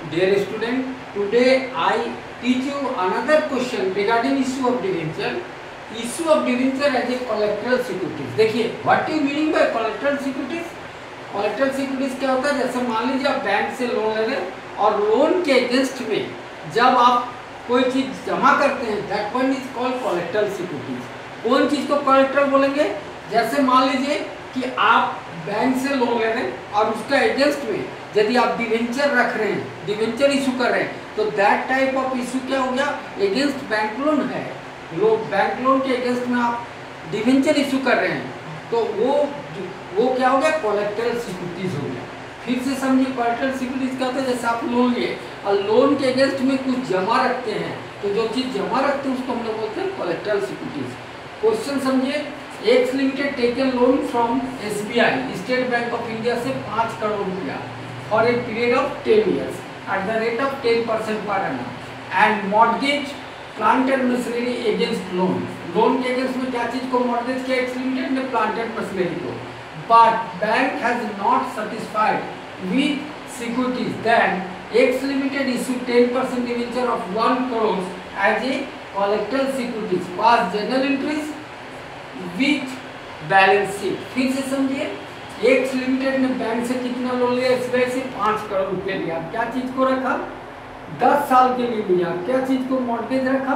Dear student, today I teach you another question regarding issue of debenture. Issue of debenture as a collateral securities. देखिए, what you meaning by collateral securities? Collateral securities क्या होता है? जैसे मान लीजिए आप bank से loan ले रहे हैं और लोन के अगेंस्ट में जब आप कोई चीज जमा करते हैं, that one is called collateral securities. कौन चीज को collateral बोलेंगे? जैसे मान लीजिए कि आप बैंक से लोन ले रहे हैं और उसका अगेंस्ट में यदि आप डिवेंचर रख रहे हैं, डिवेंचर इशू कर रहे हैं, तो दैट टाइप ऑफ इशू क्या हो गया? अगेंस्ट बैंक लोन है। बैंक लोन के अगेंस्ट में आप डिवेंचर इशू कर रहे हैं, तो वो क्या हो गया? कोलैटरल सिक्योरिटीज हो गया। फिर से समझिए, कोलैटरल सिक्योरिटीज क्या होता है? जैसे आप लोन लिए और लोन के अगेंस्ट में कुछ जमा रखते हैं, तो जो चीज जमा रखते हैं उसको हम लोग बोलते हैं कोलैटरल सिक्योरिटीज। क्वेश्चन समझिए, X limited taken loan from SBI State Bank of India से 5 करोड़ रुपया for a period of 10 years at the rate of 10% पर annum and mortgage plant and machinery against loan. Loan के against में क्या चीज को mortgage किया? एक्स लिमिटेड ने प्लांट एंड मशीनरी को। But bank has not satisfied with securities, then X limited issue 10% debenture of 1 crore as a collateral securities pass journal entries with balance sheet. फिर से समझिए, एक्स लिमिटेड ने bank से कितना loan लिया? SBI से 5 करोड़ रुपए लिया। क्या चीज को रखा? 10 साल के लिए लिया। क्या चीज को मॉर्गेज रखा?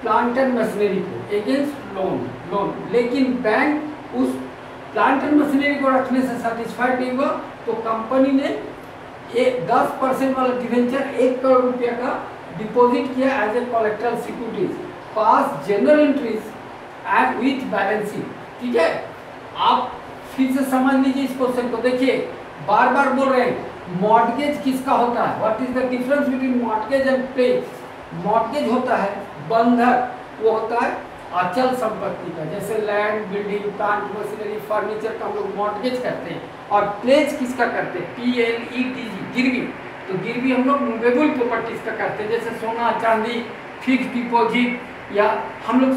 प्लांट एंड मशीनरी को अगेंस्ट लोन। लेकिन बैंक उस प्लांट एंड मशीनरी को रखने से सेटिस्फाइड नहीं हुआ, तो कंपनी ने 10% वाला डिवेंचर 1 करोड़ रुपया का डिपॉजिट किया as a collateral securities pass journal entries and with balance sheet. ठीक है, आप फिर से समझ लीजिए इस क्वेश्चन को। देखिए, बार बार बोल रहे हैं मॉर्गेज किसका होता है? What is the difference between mortgage and pledge? Mortgage होता है बंधक, वो होता है अचल संपत्ति का, जैसे land, building, plant, machinery, furniture का हम लोग मॉर्गेज करते हैं। और प्लेज किसका करते हैं? PLETG, गिरवी। तो गिरवी हम लोग मूवेबल प्रॉपर्टीज का करते हैं, जैसे सोना, चांदी, फिक्स डिपॉजिट, या हम लोग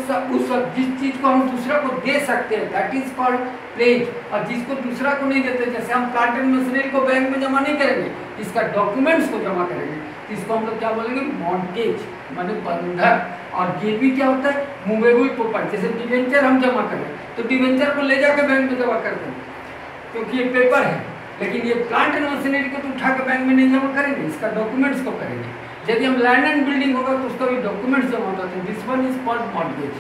जिस चीज को हम दूसरा को दे सकते हैं दैट इज कॉल्ड प्लेज। और जिसको दूसरा को नहीं देते, जैसे हम प्लांट एंड मशीनरी को बैंक में जमा नहीं करेंगे, इसका डॉक्यूमेंट्स को जमा करेंगे, तो इसको हम लोग क्या बोलेंगे? मॉर्गेज माने बंधक। और गिरवी क्या होता है? Movable property. जैसे डिवेंचर हम जमा करें, तो डिवेंचर को ले जाकर बैंक में जमा करते हैं क्योंकि ये पेपर है, लेकिन ये प्लांट एंड मशीनरी को तो उठा के बैंक में नहीं जमा करेंगे, इसका डॉक्यूमेंट्स को करेंगे। यदि हम लैंड एंड बिल्डिंग होगा तो उसका भी डॉक्यूमेंट्स जमा होता है। This one is called mortgage.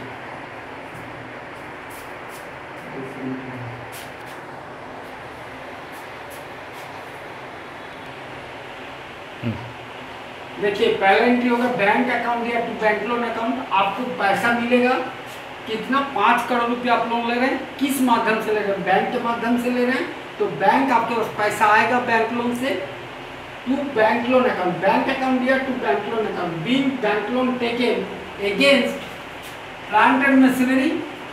देखिए, पहला एंट्री होगा बैंक अकाउंट या टू बैंक लोन अकाउंट। आपको पैसा मिलेगा कितना? 5 करोड़ रुपया आप लोन ले रहे हैं। किस माध्यम से ले रहे हैं? बैंक के माध्यम से ले रहे हैं, तो बैंक आपके पास पैसा आएगा बैंक लोन से to bank loan account. Bank account या to bank loan account being bank loan taken against plant and machinery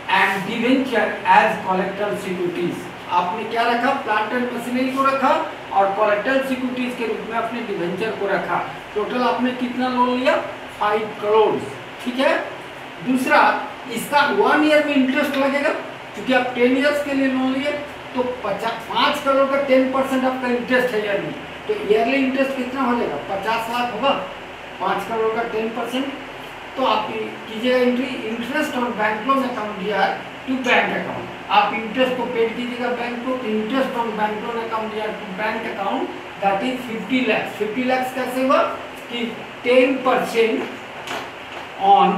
and debenture as collateral securities. आपने क्या रखा? प्लांट एंड मशीनरी को रखा और कोलैटरल सिक्योरिटीज के रूप में अपने डिवेंचर को रखा। टोटल आपने कितना लोन लिया? 5 करोड़। ठीक है। दूसरा, इसका 1 ईयर में इंटरेस्ट लगेगा, क्योंकि आप 10 ईयर्स के लिए लोन लिए, तो 5 करोड़ का 10% आपका इंटरेस्ट है ईयर में, तो ईयरली इंटरेस्ट कितना हो जाएगा? 50 लाख होगा। 5 करोड़ का 10%, तो आप कीजिएगा entry interest on bank loan account या टू बैंक अकाउंट। आप इंटरेस्ट को पेड कीजिएगा बैंक को, interest on bank loan account या to bank account that is 50 lakh. 50 lakh कैसे हुआ कि 10% ऑन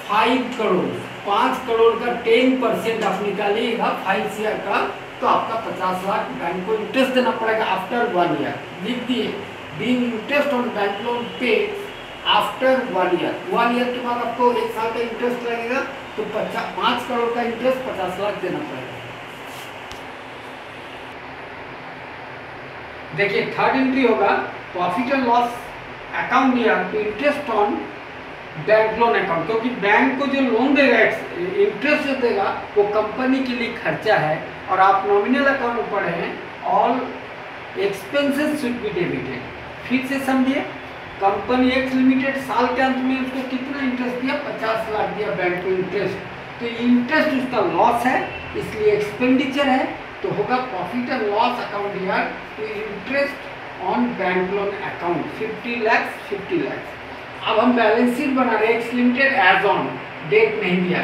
5 करोड़। 5 करोड़ का 10% आप निकालिएगा 5 शेयर का, तो आपका 50 लाख बैंक को इंटरेस्ट देना पड़ेगा आफ्टर 1 ईयर। लिख दिए, being interest on bank loan पे आफ्टर 1 ईयर। 1 ईयर के बाद आपको 1 साल का इंटरेस्ट लगेगा, तो 5 करोड़ का इंटरेस्ट 50 लाख देना पड़ेगा। देखिए, थर्ड एंट्री होगा प्रॉफिट एंड लॉस अकाउंट या interest on bank loan account, क्योंकि बैंक को जो लोन देगा, इंटरेस्ट जो देगा, वो कंपनी के लिए खर्चा है और आप नॉमिनल अकाउंट में पढ़े हैं, all expenses should be debited. फिर से समझिए, कंपनी एक्स लिमिटेड साल के अंत में उसको कितना इंटरेस्ट दिया? 50 लाख दिया बैंक को इंटरेस्ट, तो इंटरेस्ट उसका लॉस है, इसलिए एक्सपेंडिचर है, तो होगा प्रॉफिट एंड लॉस अकाउंट या to interest on bank loan account 50 lakh 50 lakh. अब हम बैलेंस शीट बना रहे हैं, X limited as on, date नहीं दिया,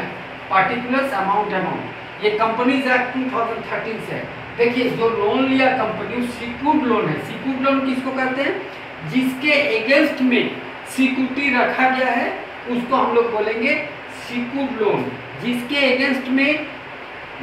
पार्टिकुलर्स अमाउंट ये कंपनीज एक्ट 2013 से है। देखिए जो लोन लिया कंपनी सिक्योर्ड लोन है। सिक्योर्ड लोन किसको कहते हैं? जिसके अगेंस्ट में सिक्योरिटी रखा गया है उसको हम लोग बोलेंगे सिक्योर्ड लोन। जिसके अगेंस्ट में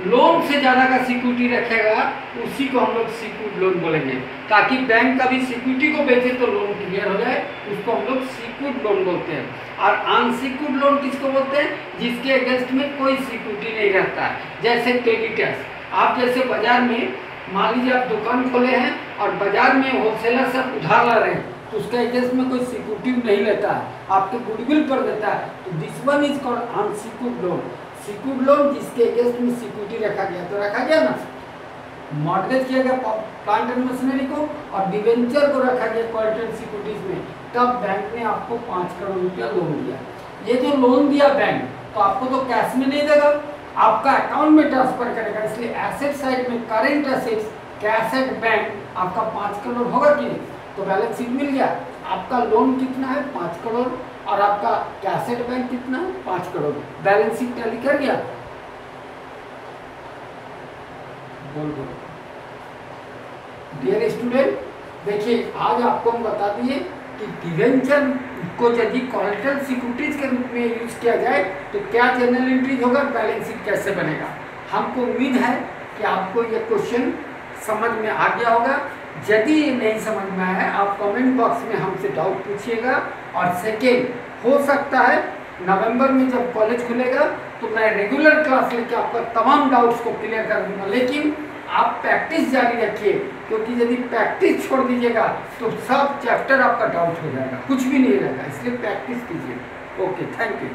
लोन से ज़्यादा का सिक्योरिटी रखेगा उसी को हम लोग सिक्योर्ड लोन बोलेंगे, ताकि बैंक कभी सिक्योरिटी को बेचे तो लोन क्लियर हो जाए, उसको हम लोग सिक्योर्ड लोन बोलते हैं। और अनसिक्योर्ड लोन किसको बोलते हैं? जिसके अगेंस्ट में कोई सिक्योरिटी नहीं रहता है, जैसे क्रेडिटर्स। आप जैसे बाजार में मान लीजिए आप दुकान खोले हैं और बाजार में होलसेलर से उधार ला रहे हैं, तो उसके अगेंस्ट में कोई सिक्योरिटी नहीं लेता है, आपके गुडविल पर देता है, तो this one is called unsecured loan. Secured loan जिसके अगेंस्ट में सिक्योरिटी रखा गया, तो रखा गया ना, मॉर्गेज किया गया प्लांट एंड मशीनरी को और डिवेंचर को रखा गया कोलेटरल सिक्योरिटीज में, तब बैंक ने आपको 5 करोड़ रुपया लोन दिया। ये जो लोन दिया बैंक, तो आपको तो कैश में नहीं देगा, आपका अकाउंट में ट्रांसफर करेगा। इसलिए एसेट साइड में current assets cash at bank आपका 5 करोड़ होगा कि नहीं? तो बैलेंस शीट मिल गया। आपका लोन कितना है? 5 करोड़, और आपका कैश एट बैंक कितना है? 5 करोड़। बैलेंस शीट टैली कर गया? बोल दो डियर स्टूडेंट। देखिए आज आपको हम बता दिए कि डिवेंचर को यदि कोलेटरल सिक्योरिटीज के रूप में यूज किया जाए तो क्या जर्नल एंट्रीज होगा, बैलेंस शीट कैसे बनेगा। हमको उम्मीद है कि आपको ये क्वेश्चन समझ में आ गया होगा। यदि ये नहीं समझ में आया आप कमेंट बॉक्स में हमसे डाउट पूछिएगा। और सेकेंड, हो सकता है नवंबर में जब कॉलेज खुलेगा तो मैं रेगुलर क्लास लेकर आपका तमाम डाउट्स को क्लियर कर दूंगा, लेकिन आप प्रैक्टिस जारी रखिए, क्योंकि यदि प्रैक्टिस छोड़ दीजिएगा तो सब चैप्टर आपका डाउट हो जाएगा, कुछ भी नहीं रहेगा। इसलिए प्रैक्टिस कीजिए। Okay, thank you.